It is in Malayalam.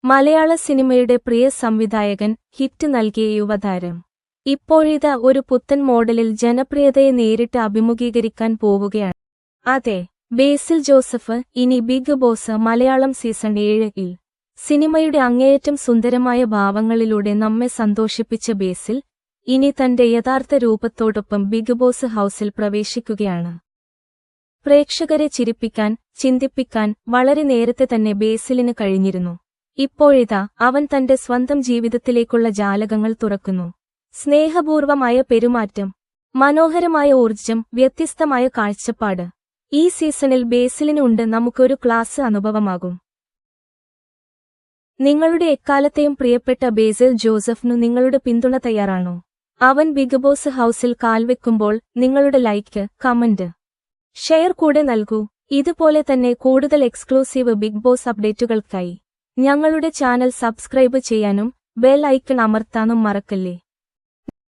മലയാള സിനിമയുടെ പ്രിയ സംവിധായകൻ, ഹിറ്റ് നൽകിയ യുവതാരം. ഇപ്പോഴിതാ ഒരു പുത്തൻ മോഡലിൽ ജനപ്രിയതയെ നേരിട്ട് അഭിമുഖീകരിക്കാൻ പോവുകയാണ്. അതെ, ബേസിൽ ജോസഫ് ഇനി ബിഗ് ബോസ് മലയാളം സീസൺ 7-ൽ. സിനിമയുടെ അങ്ങേയറ്റം സുന്ദരമായ ഭാവങ്ങളിലൂടെ നമ്മെ സന്തോഷിപ്പിച്ച ബേസിൽ ഇനി തന്റെ യഥാർത്ഥ രൂപത്തോടൊപ്പം ബിഗ് ബോസ് ഹൌസിൽ പ്രവേശിക്കുകയാണ്. പ്രേക്ഷകരെ ചിരിപ്പിക്കാൻ, ചിന്തിപ്പിക്കാൻ വളരെ നേരത്തെ തന്നെ ബേസിലിന് കഴിഞ്ഞിരുന്നു. ഇപ്പോഴിതാ അവൻ തന്റെ സ്വന്തം ജീവിതത്തിലേക്കുള്ള ജാലകങ്ങൾ തുറക്കുന്നു. സ്നേഹപൂർവമായ പെരുമാറ്റം, മനോഹരമായ ഊർജ്ജം, വ്യത്യസ്തമായ കാഴ്ചപ്പാട്. ഈ സീസണിൽ ബേസിലിന് ഉണ്ട് നമുക്കൊരു ക്ലാസ് അനുഭവമാകും. നിങ്ങളുടെ എക്കാലത്തെയും പ്രിയപ്പെട്ട ബേസിൽ ജോസഫിനു നിങ്ങളുടെ പിന്തുണ തയ്യാറാണോ? അവൻ ബിഗ് ബോസ് ഹൌസിൽ കാൽവെക്കുമ്പോൾ നിങ്ങളുടെ ലൈക്ക്, കമന്റ്, ഷെയർ കൂടെ നൽകൂ. ഇതുപോലെ തന്നെ കൂടുതൽ എക്സ്ക്ലൂസീവ് ബിഗ് ബോസ് അപ്ഡേറ്റുകൾക്കായി ഞങ്ങളുടെ ചാനൽ സബ്സ്ക്രൈബ് ചെയ്യാനും ബെൽ ഐക്കൺ അമർത്താനും മറക്കല്ലേ.